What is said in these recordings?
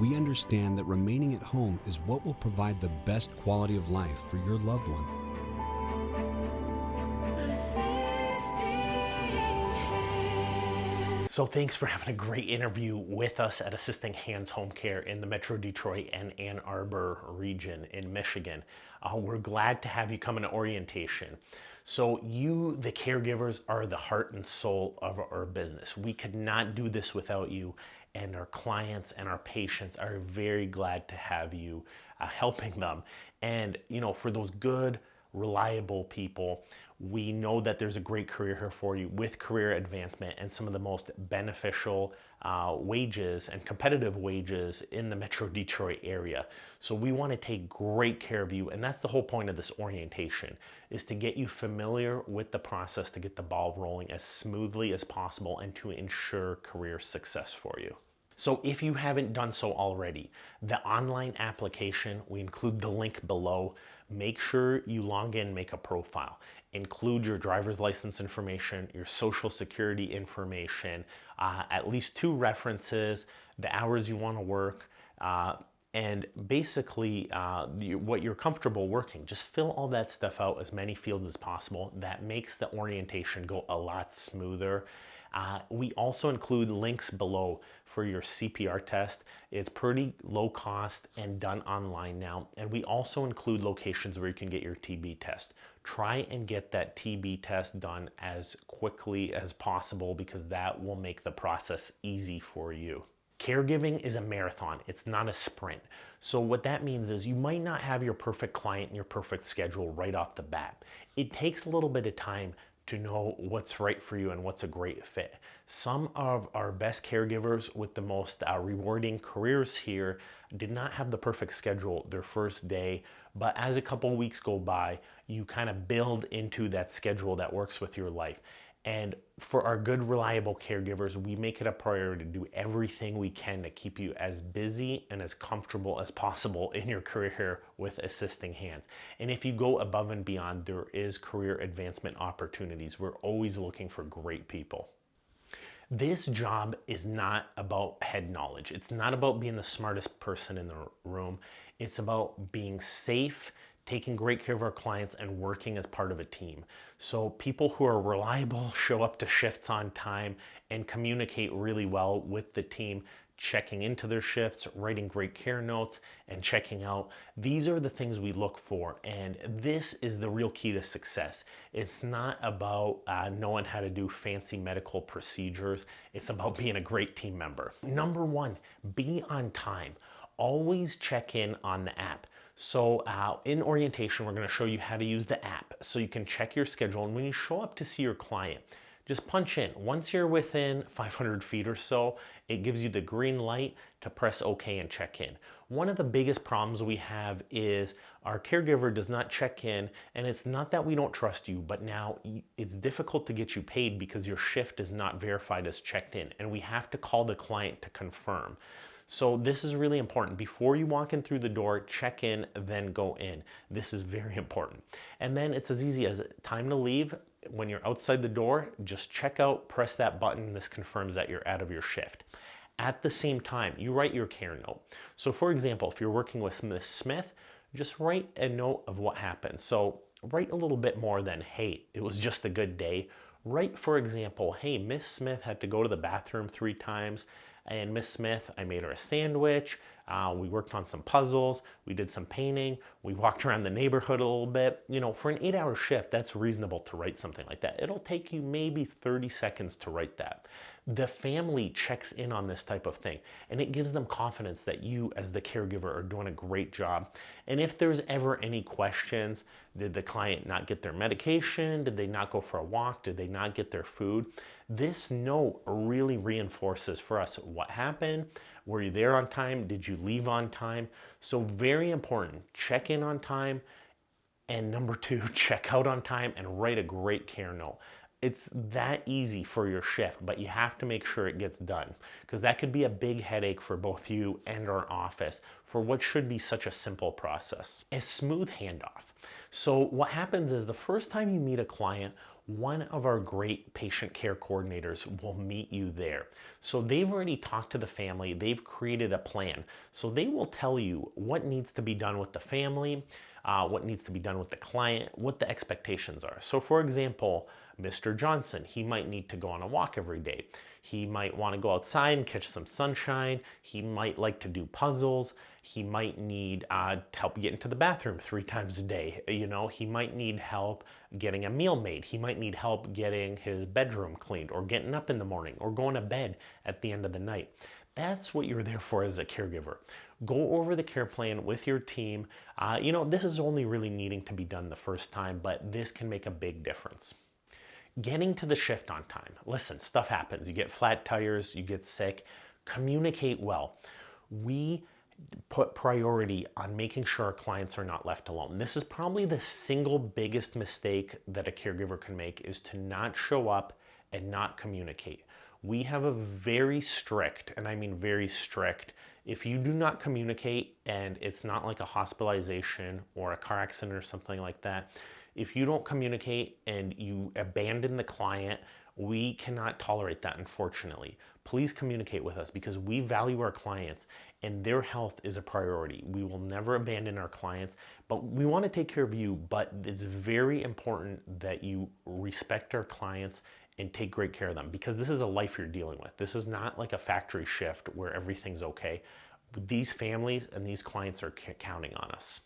we understand that remaining at home is what will provide the best quality of life for your loved one. So thanks for having a great interview with us at Assisting Hands Home Care in the Metro Detroit and Ann Arbor region in Michigan. We're glad to have you come in orientation. So you, the caregivers, are the heart and soul of our business. We could not do this without you, and our clients and our patients are very glad to have you helping them. And for those good, reliable people, we know that there's a great career here for you with career advancement and some of the most beneficial wages and competitive wages in the Metro Detroit area. So we want to take great care of you, and that's the whole point of this orientation, is to get you familiar with the process, to get the ball rolling as smoothly as possible and to ensure career success for you. So if you haven't done so already, the online application, we include the link below. Make sure you log in, make a profile. Include your driver's license information, your social security information, at least 2 references, the hours you want to work, and basically what you're comfortable working. Just fill all that stuff out, as many fields as possible. That makes the orientation go a lot smoother. We also include links below for your CPR test. It's pretty low cost and done online now. And we also include locations where you can get your TB test. Try and get that TB test done as quickly as possible, because that will make the process easy for you. Caregiving is a marathon, it's not a sprint. So what that means is you might not have your perfect client and your perfect schedule right off the bat. It takes a little bit of time to know what's right for you and what's a great fit. Some of our best caregivers with the most rewarding careers here did not have the perfect schedule their first day, but as a couple weeks go by, you kind of build into that schedule that works with your life. And for our good, reliable caregivers, we make it a priority to do everything we can to keep you as busy and as comfortable as possible in your career here with Assisting Hands. And if you go above and beyond, there is career advancement opportunities. We're always looking for great people. This job is not about head knowledge. It's not about being the smartest person in the room. It's about being safe, taking great care of our clients, and working as part of a team. So people who are reliable, show up to shifts on time, and communicate really well with the team, checking into their shifts, writing great care notes, and checking out. These are the things we look for, and this is the real key to success. It's not about knowing how to do fancy medical procedures. It's about being a great team member. Number 1, be on time. Always check in on the app. So in orientation, we're going to show you how to use the app so you can check your schedule. And when you show up to see your client, just punch in. Once you're within 500 feet or so, it gives you the green light to press OK and check in. One of the biggest problems we have is our caregiver does not check in, and it's not that we don't trust you, but now it's difficult to get you paid because your shift is not verified as checked in, and we have to call the client to confirm. So this is really important. Before you walk in through the door, check in, then go in. This is very important. And then it's as easy as time to leave. When you're outside the door, just check out, press that button. This confirms that you're out of your shift. At the same time, you write your care note. So for example, if you're working with Miss Smith, just write a note of what happened. So write a little bit more than, hey, it was just a good day. Write, for example, hey, Miss Smith had to go to the bathroom 3 times. And Miss Smith, I made her a sandwich, we worked on some puzzles, we did some painting, we walked around the neighborhood a little bit. For an 8-hour shift, that's reasonable to write something like that. It'll take you maybe 30 seconds to write that. The family checks in on this type of thing, and it gives them confidence that you as the caregiver are doing a great job. And if there's ever any questions, did the client not get their medication? Did they not go for a walk? Did they not get their food? This note really reinforces for us what happened. Were you there on time? Did you leave on time? So very important, check in on time. And number 2, check out on time and write a great care note. It's that easy for your shift, but you have to make sure it gets done, because that could be a big headache for both you and our office for what should be such a simple process. A smooth handoff. So what happens is the first time you meet a client, one of our great patient care coordinators will meet you there. So they've already talked to the family, they've created a plan. So they will tell you what needs to be done with the family, what needs to be done with the client, what the expectations are. So for example, Mr. Johnson, he might need to go on a walk every day. He might want to go outside and catch some sunshine. He might like to do puzzles. He might need help get into the bathroom 3 times a day. He might need help getting a meal made. He might need help getting his bedroom cleaned, or getting up in the morning, or going to bed at the end of the night. That's what you're there for as a caregiver. Go over the care plan with your team. This is only really needing to be done the first time, but this can make a big difference. Getting to the shift on time. Listen, stuff happens. You get flat tires, you get sick. Communicate well. We put priority on making sure our clients are not left alone. This is probably the single biggest mistake that a caregiver can make, is to not show up and not communicate. We have a very strict, and I mean very strict, if you do not communicate and it's not like a hospitalization or a car accident or something like that, if you don't communicate and you abandon the client, we cannot tolerate that, unfortunately. Please communicate with us, because we value our clients and their health is a priority. We will never abandon our clients, but we want to take care of you. But it's very important that you respect our clients and take great care of them, because this is a life you're dealing with. This is not like a factory shift where everything's okay. These families and these clients are counting on us.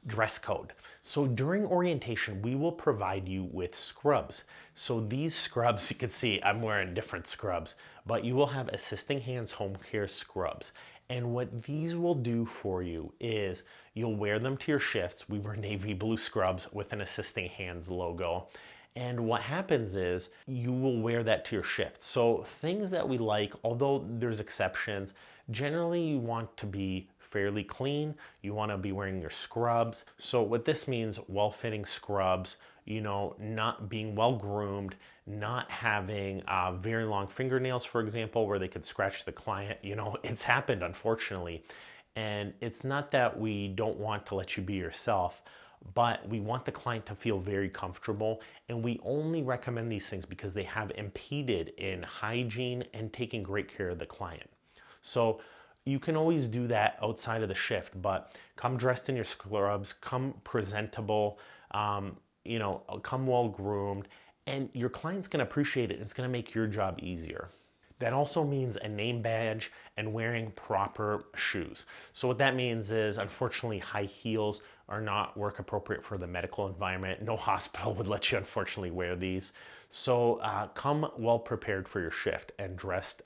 Dress code. So during orientation, we will provide you with scrubs. So these scrubs, you can see I'm wearing different scrubs, but you will have assisting hands home care scrubs. And what these will do for you is you'll wear them to your shifts. We wear navy blue scrubs with an assisting hands logo. And what happens is you will wear that to your shift. So things that we like, although there's exceptions, generally you want to be fairly clean. You want to be wearing your scrubs. So what this means, well-fitting scrubs, not being well groomed, not having very long fingernails, for example, where they could scratch the client. It's happened, unfortunately. And it's not that we don't want to let you be yourself, but we want the client to feel very comfortable. And we only recommend these things because they have impeded in hygiene and taking great care of the client. So you can always do that outside of the shift, but come dressed in your scrubs, come presentable, come well groomed, and your client's gonna appreciate it. It's gonna make your job easier. That also means a name badge and wearing proper shoes. So what that means is, unfortunately, high heels are not work appropriate for the medical environment. No hospital would let you, unfortunately, wear these. So come well prepared for your shift and dressed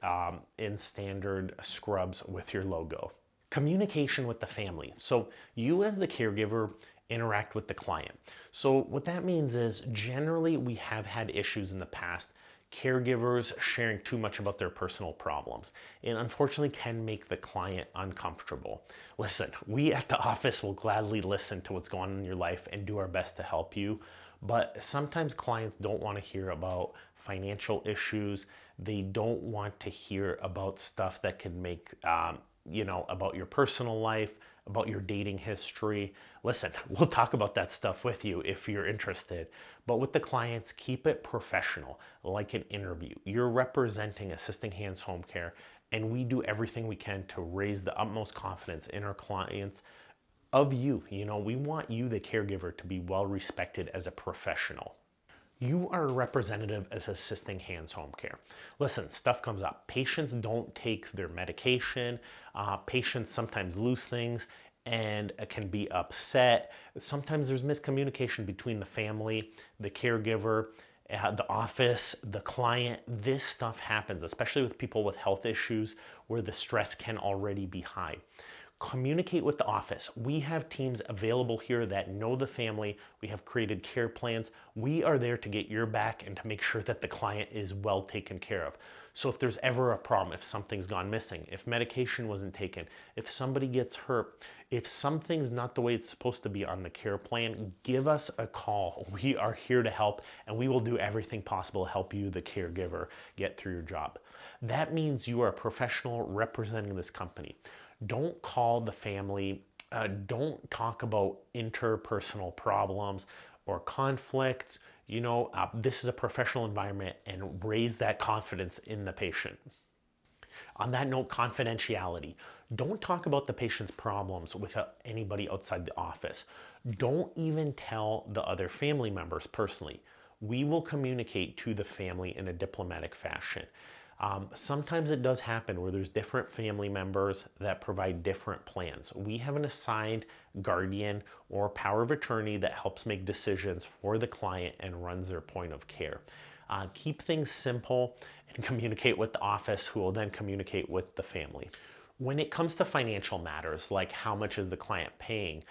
in standard scrubs with your logo. Communication with the family. So you as the caregiver interact with the client. So what that means is, generally we have had issues in the past, caregivers sharing too much about their personal problems, and unfortunately can make the client uncomfortable. Listen, we at the office will gladly listen to what's going on in your life and do our best to help you, but sometimes clients don't want to hear about financial issues. They don't want to hear about stuff that can make, about your personal life, about your dating history. Listen, we'll talk about that stuff with you if you're interested. But with the clients, keep it professional, like an interview. You're representing Assisting Hands Home Care, and we do everything we can to raise the utmost confidence in our clients of you. We want you, the caregiver, to be well respected as a professional. You are a representative as Assisting Hands Home Care. Listen, stuff comes up. Patients don't take their medication. Patients sometimes lose things and can be upset. Sometimes there's miscommunication between the family, the caregiver, the office, the client. This stuff happens, especially with people with health issues where the stress can already be high. Communicate with the office. We have teams available here that know the family. We have created care plans. We are there to get your back and to make sure that the client is well taken care of. So if there's ever a problem, if something's gone missing, if medication wasn't taken, if somebody gets hurt, if something's not the way it's supposed to be on the care plan, give us a call. We are here to help, and we will do everything possible to help you, the caregiver, get through your job. That means you are a professional representing this company. Don't call the family, don't talk about interpersonal problems or conflicts. This is a professional environment, and raise that confidence in the patient. On that note, confidentiality. Don't talk about the patient's problems with anybody outside the office. Don't even tell the other family members personally. We will communicate to the family in a diplomatic fashion. Sometimes it does happen where there's different family members that provide different plans. We have an assigned guardian or power of attorney that helps make decisions for the client and runs their point of care. Keep things simple and communicate with the office, who will then communicate with the family. When it comes to financial matters, like how much is the client paying,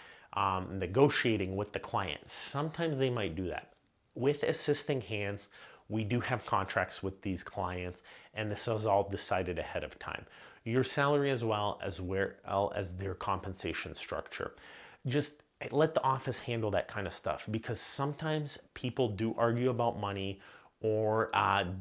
negotiating with the client, sometimes they might do that. With assisting hands, we do have contracts with these clients, and this is all decided ahead of time. Your salary as well as their compensation structure. Just let the office handle that kind of stuff, because sometimes people do argue about money or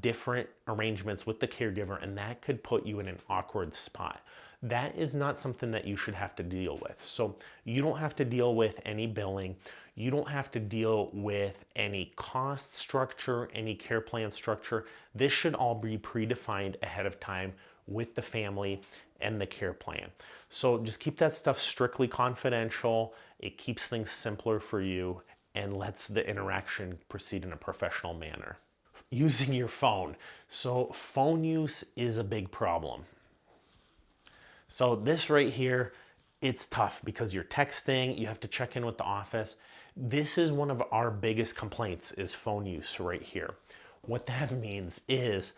different arrangements with the caregiver, and that could put you in an awkward spot. That is not something that you should have to deal with. So you don't have to deal with any billing. You don't have to deal with any cost structure, any care plan structure. This should all be predefined ahead of time with the family and the care plan. So just keep that stuff strictly confidential. It keeps things simpler for you and lets the interaction proceed in a professional manner. Using your phone. So phone use is a big problem. So this right here, it's tough because you're texting, you have to check in with the office. This is one of our biggest complaints, is phone use right here. What that means is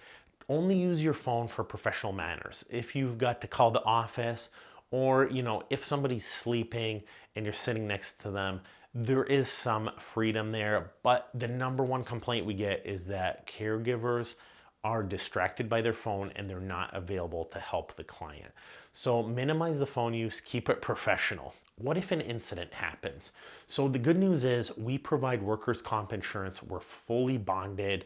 only use your phone for professional manners. If you've got to call the office, or if somebody's sleeping and you're sitting next to them, there is some freedom there. But the number one complaint we get is that caregivers are distracted by their phone and they're not available to help the client. So minimize the phone use, keep it professional. What if an incident happens? So the good news is we provide workers' comp insurance. We're fully bonded.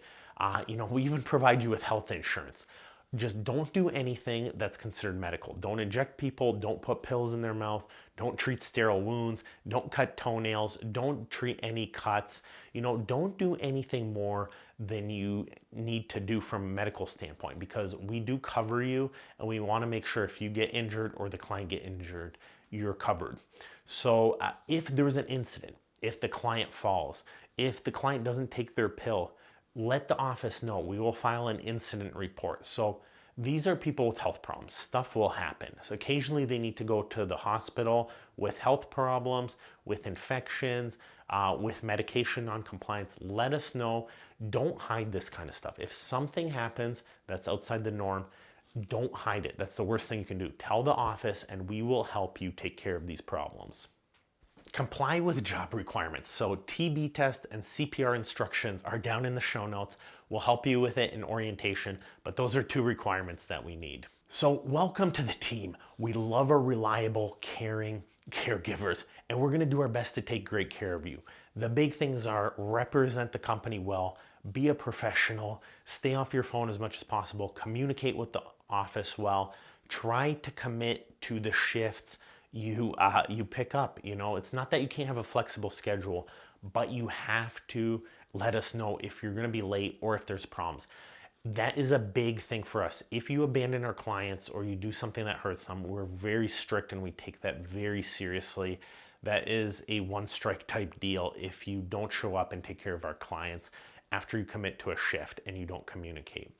We even provide you with health insurance. Just don't do anything that's considered medical. Don't inject people, don't put pills in their mouth, don't treat sterile wounds, don't cut toenails, don't treat any cuts. Don't do anything more than you need to do from a medical standpoint, because we do cover you and we want to make sure if you get injured or the client get injured, you're covered. So if there's an incident, if the client falls, if the client doesn't take their pill, let the office know. We will file an incident report. So these are people with health problems. Stuff will happen. So occasionally they need to go to the hospital with health problems, with infections, with medication non-compliance. Let us know. Don't hide this kind of stuff. If something happens that's outside the norm, don't hide it. That's the worst thing you can do. Tell the office and we will help you take care of these problems. Comply with job requirements. So TB test and CPR instructions are down in the show notes. We'll help you with it in orientation, but those are two requirements that we need. So welcome to the team. We love our reliable, caring caregivers, and we're gonna do our best to take great care of you. The big things are represent the company well, be a professional, stay off your phone as much as possible, communicate with the office well, try to commit to the shifts you pick up. It's not that you can't have a flexible schedule, but you have to let us know if you're going to be late or if there's problems. That is a big thing for us. If you abandon our clients or you do something that hurts them, we're very strict and we take that very seriously. That is a one strike type deal if you don't show up and take care of our clients after you commit to a shift and you don't communicate.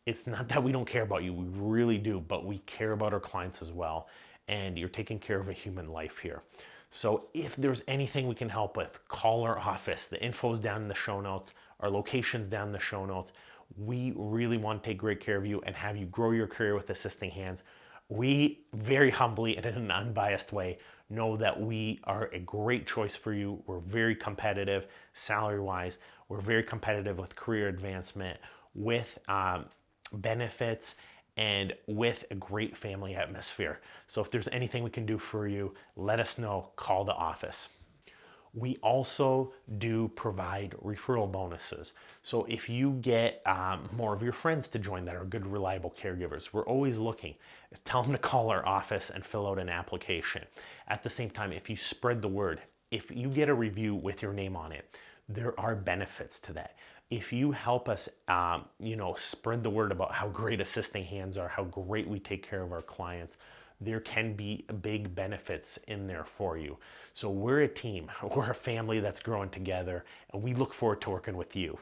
It's not that we don't care about you, we really do, but we care about our clients as well. And you're taking care of a human life here. So if there's anything we can help with, call our office. The info's down in the show notes. Our location's down in the show notes. We really want to take great care of you and have you grow your career with assisting hands. We very humbly and in an unbiased way know that we are a great choice for you. We're very competitive salary-wise. We're very competitive with career advancement, with benefits, and with a great family atmosphere. So if there's anything we can do for you, let us know, call the office. We also do provide referral bonuses. So if you get more of your friends to join that are good, reliable caregivers, we're always looking. Tell them to call our office and fill out an application. At the same time, if you spread the word, if you get a review with your name on it, there are benefits to that. If you help us, spread the word about how great Assisting Hands are, how great we take care of our clients, there can be big benefits in there for you. So we're a team, we're a family that's growing together, and we look forward to working with you.